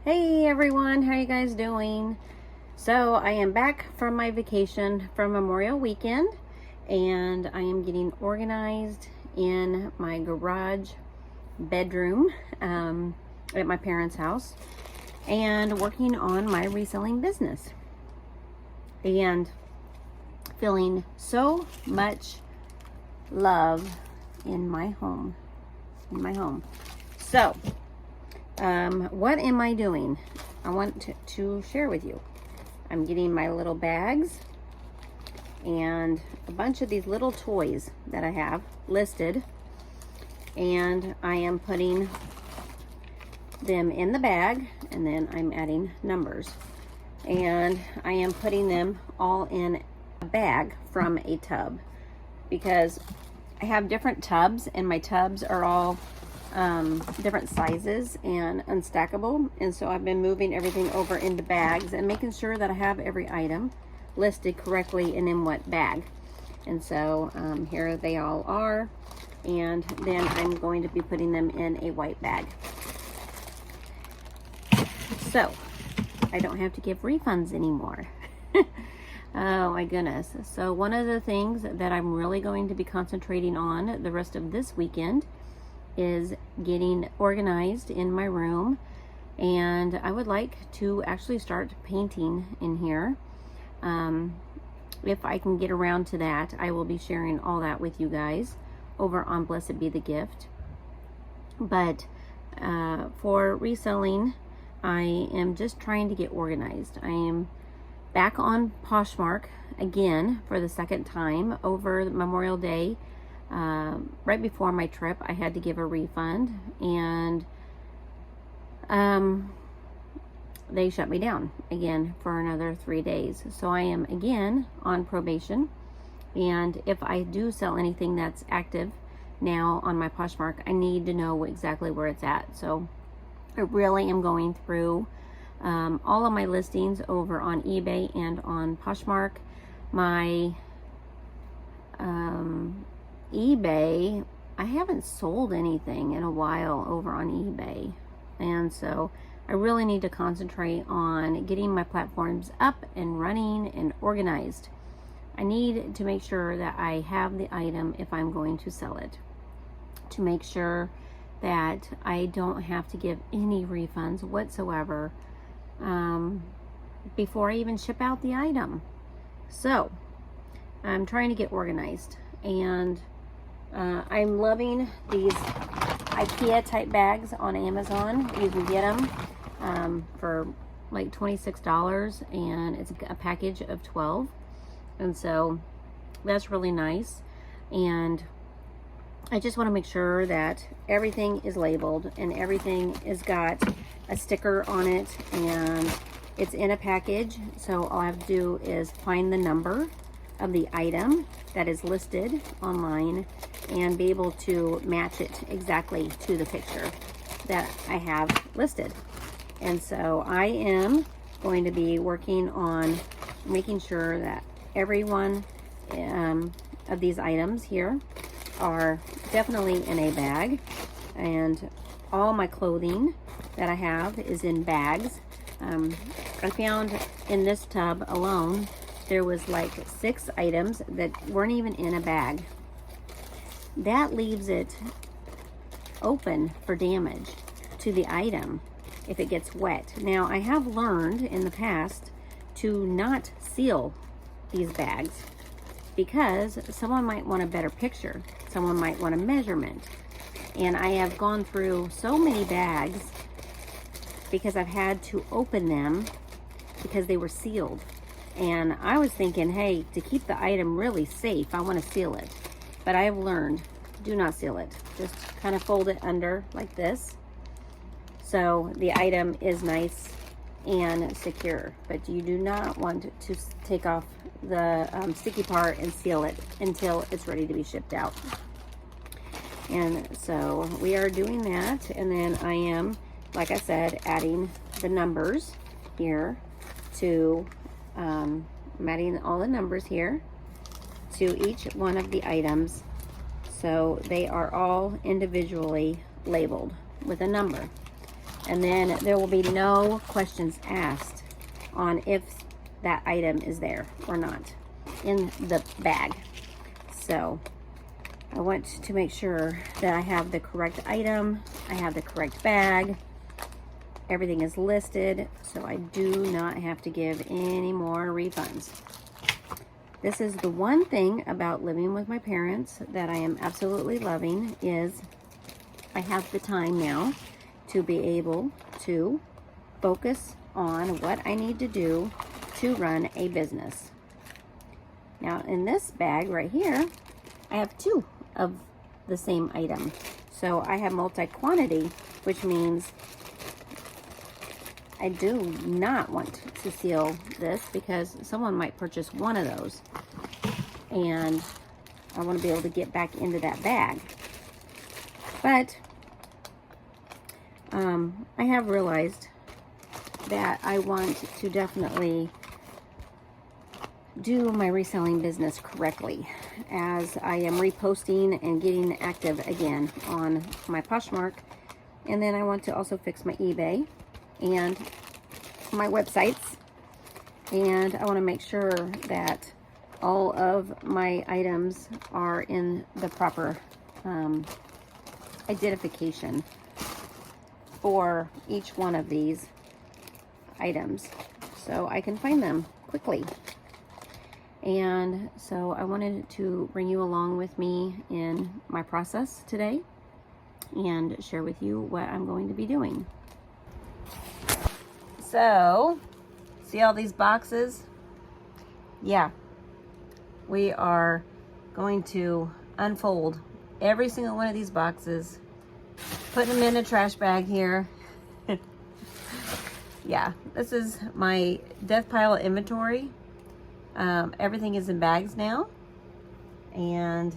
Hey everyone, how you guys doing? So I am back from my vacation from Memorial Weekend, and I am getting organized in my garage bedroom at my parents' house and working on my reselling business and feeling so much love in my home. So what am I doing? I want to share with you. I'm getting my little bags and a bunch of these little toys that I have listed, and I am putting them in the bag, and then I'm adding numbers, and I am putting them all in a bag from a tub, because I have different tubs, and my tubs are all different sizes and unstackable, and so I've been moving everything over into bags and making sure that I have every item listed correctly and in what bag. And so here they all are, and then I'm going to be putting them in a white bag, so I don't have to give refunds anymore. Oh my goodness. So one of the things that I'm really going to be concentrating on the rest of this weekend is getting organized in my room, and I would like to actually start painting in here. If I can get around to that, I will be sharing all that with you guys over on Blessed Be the Gift. But for reselling, I am just trying to get organized. I am back on Poshmark again for the second time over Memorial Day. Right before my trip, I had to give a refund, and they shut me down again for another 3 days. So I am again on probation, and if I do sell anything that's active now on my Poshmark, I need to know exactly where it's at. So I really am going through all of my listings over on eBay and on Poshmark. My eBay, I haven't sold anything in a while over on eBay, and so I really need to concentrate on getting my platforms up and running and organized. I need to make sure that I have the item if I'm going to sell it, to make sure that I don't have to give any refunds whatsoever before I even ship out the item. So I'm trying to get organized, and I'm loving these IKEA type bags on Amazon. You can get them for like $26, and it's a package of 12, and so that's really nice. And I just want to make sure that everything is labeled and everything is got a sticker on it, and it's in a package. So all I have to do is find the number of the item that is listed online and be able to match it exactly to the picture that I have listed. And so I am going to be working on making sure that every one of these items here are definitely in a bag, and all my clothing that I have is in bags. I found in this tub alone there was like 6 items that weren't even in a bag. That leaves it open for damage to the item if it gets wet. Now, I have learned in the past to not seal these bags, because someone might want a better picture, someone might want a measurement, and I have gone through so many bags because I've had to open them because they were sealed. And I was thinking, hey, to keep the item really safe, I want to seal it. But I have learned, do not seal it. Just kind of fold it under like this, so the item is nice and secure. But you do not want to take off the sticky part and seal it until it's ready to be shipped out. And so we are doing that, and then I am, like I said, adding the numbers here to I'm adding all the numbers here to each one of the items, so they are all individually labeled with a number. And then there will be no questions asked on if that item is there or not in the bag. So I want to make sure that I have the correct item, I have the correct bag, everything is listed, so I do not have to give any more refunds. This is the one thing about living with my parents that I am absolutely loving, is I have the time now to be able to focus on what I need to do to run a business. Now in this bag right here, I have 2 of the same item. So I have multi-quantity, which means I do not want to seal this because someone might purchase one of those. And I want to be able to get back into that bag. But I have realized that I want to definitely do my reselling business correctly, as I am reposting and getting active again on my Poshmark. And then I want to also fix my eBay and my websites. And I want to make sure that all of my items are in the proper identification for each one of these items, so I can find them quickly. And so I wanted to bring you along with me in my process today and share with you what I'm going to be doing. So, see all these boxes? Yeah, we are going to unfold every single one of these boxes, put them in a trash bag here. Yeah, this is my death pile inventory. Everything is in bags now, and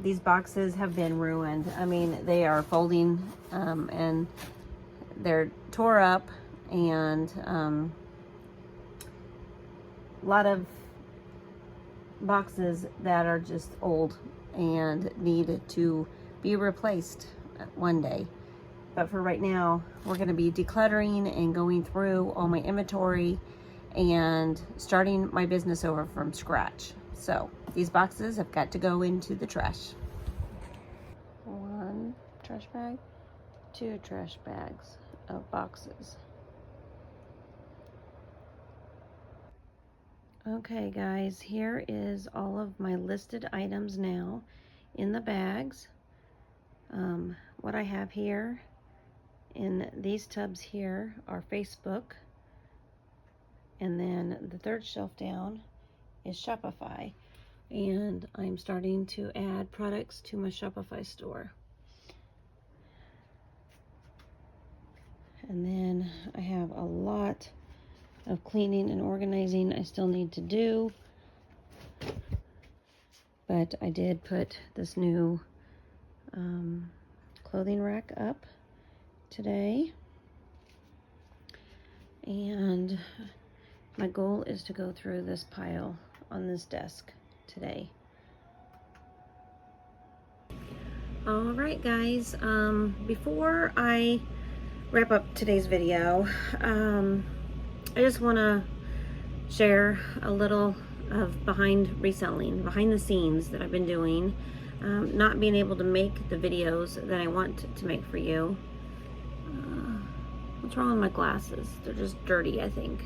these boxes have been ruined. I mean, they are folding and they're tore up, and a lot of boxes that are just old and need to be replaced one day. But for right now, we're going to be decluttering and going through all my inventory and starting my business over from scratch. So these boxes have got to go into the trash. 1 trash bag, 2 trash bags of boxes. Okay guys, here is all of my listed items now in the bags. What I have here in these tubs here are Facebook, and then the third shelf down is Shopify, and I'm starting to add products to my Shopify store. And then I have a lot of cleaning and organizing I still need to do, but I did put this new clothing rack up today, and my goal is to go through this pile on this desk today. All right guys, before I wrap up today's video, I just want to share a little of behind the scenes that I've been doing. Not being able to make the videos that I want to make for you. What's wrong with my glasses? They're just dirty, I think.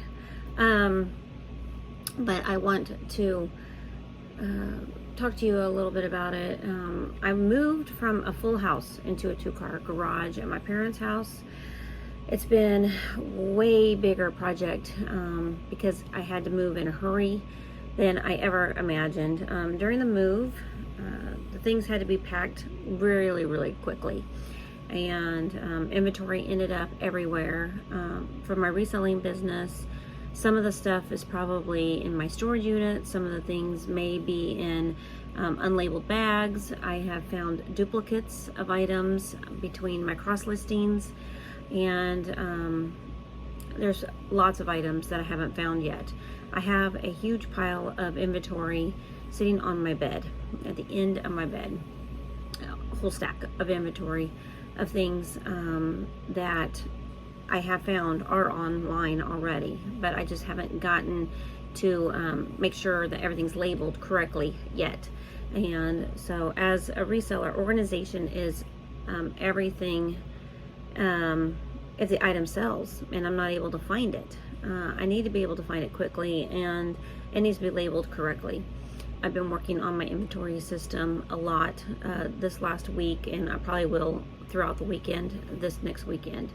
But I want to talk to you a little bit about it. I moved from a full house into a 2-car garage at my parents' house. It's been a way bigger project because I had to move in a hurry than I ever imagined. During the move, the things had to be packed really, really quickly. And inventory ended up everywhere. For my reselling business, some of the stuff is probably in my storage unit. Some of the things may be in unlabeled bags. I have found duplicates of items between my cross listings, and there's lots of items that I haven't found yet. I have a huge pile of inventory sitting on my bed, at the end of my bed, a whole stack of inventory of things that I have found are online already, but I just haven't gotten to make sure that everything's labeled correctly yet. And so as a reseller, organization is everything. If the item sells and I'm not able to find it, I need to be able to find it quickly, and it needs to be labeled correctly. I've been working on my inventory system a lot this last week, and I probably will throughout the weekend, this next weekend.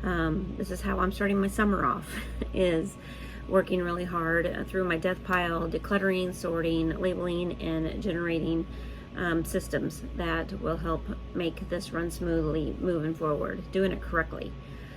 This is how I'm starting my summer off, is working really hard through my death pile, decluttering, sorting, labeling, and generating systems that will help make this run smoothly moving forward, doing it correctly.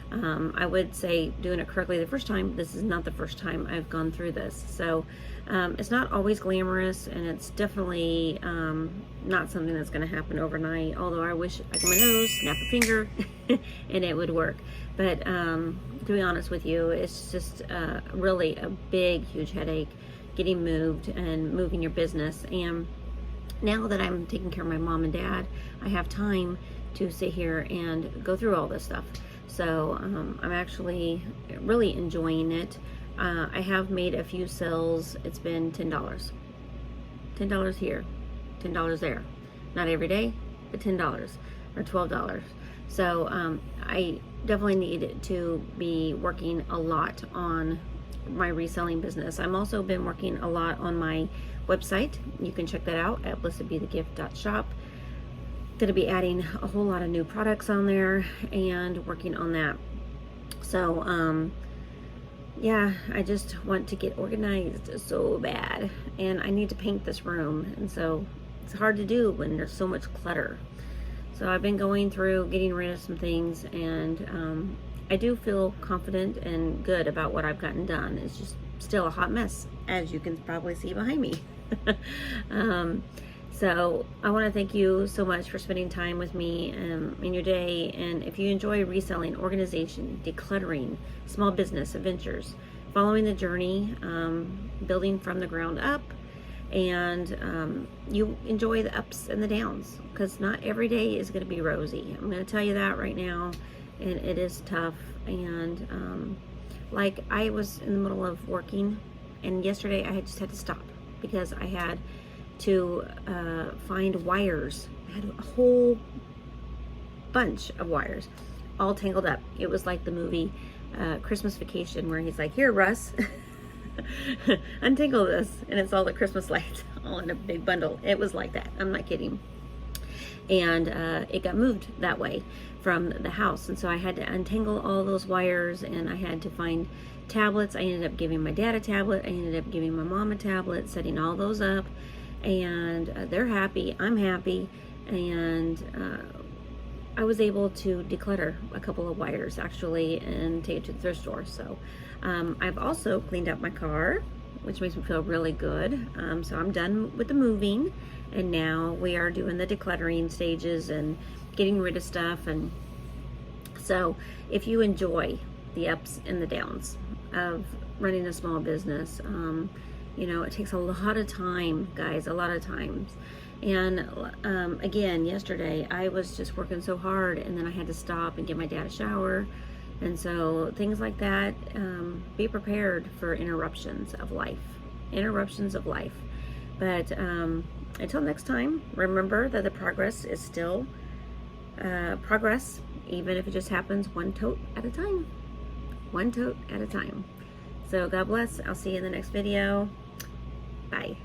I would say doing it correctly the first time. This is not the first time I've gone through this. So it's not always glamorous, and it's definitely not something that's going to happen overnight, although I wish I could my nose, snap a finger, and it would work. But to be honest with you, it's just really a big, huge headache getting moved and moving your business. And now that I'm taking care of my mom and dad, I have time to sit here and go through all this stuff. So I'm actually really enjoying it. I have made a few sales. It's been $10. $10 here, $10 there. Not every day, but $10 or $12. So I definitely need to be working a lot on my reselling business. I'm also been working a lot on my website. You can check that out at BlessedBeTheGift.shop. Going to be adding a whole lot of new products on there and working on that. So yeah, I just want to get organized so bad, and I need to paint this room, and so it's hard to do when there's so much clutter. So I've been going through getting rid of some things, and I do feel confident and good about what I've gotten done. It's just still a hot mess, as you can probably see behind me. So I want to thank you so much for spending time with me in your day. And if you enjoy reselling, organization, decluttering, small business adventures, following the journey, building from the ground up, and you enjoy the ups and the downs, because not every day is going to be rosy. I'm going to tell you that right now, and it is tough. And like, I was in the middle of working, and yesterday I just had to stop because I had to find wires. I had a whole bunch of wires all tangled up. It was like the movie Christmas Vacation, where he's like, "Here, Russ, untangle this," and it's all the Christmas lights all in a big bundle. It was like that. I'm not kidding. And it got moved that way from the house, and so I had to untangle all those wires, and I had to find tablets. I ended up giving my dad a tablet. I ended up giving my mom a tablet, setting all those up, and they're happy. I'm happy. And I was able to declutter a couple of wires actually and take it to the thrift store. So I've also cleaned up my car, which makes me feel really good. So I'm done with the moving, and now we are doing the decluttering stages and getting rid of stuff. And so if you enjoy the ups and the downs of running a small business, you know, it takes a lot of time, guys, a lot of times. And again, yesterday I was just working so hard, and then I had to stop and give my dad a shower. And so things like that, be prepared for interruptions of life. But until next time, remember that the progress is still progress, even if it just happens one tote at a time. One tote at a time. So God bless. I'll see you in the next video. Bye.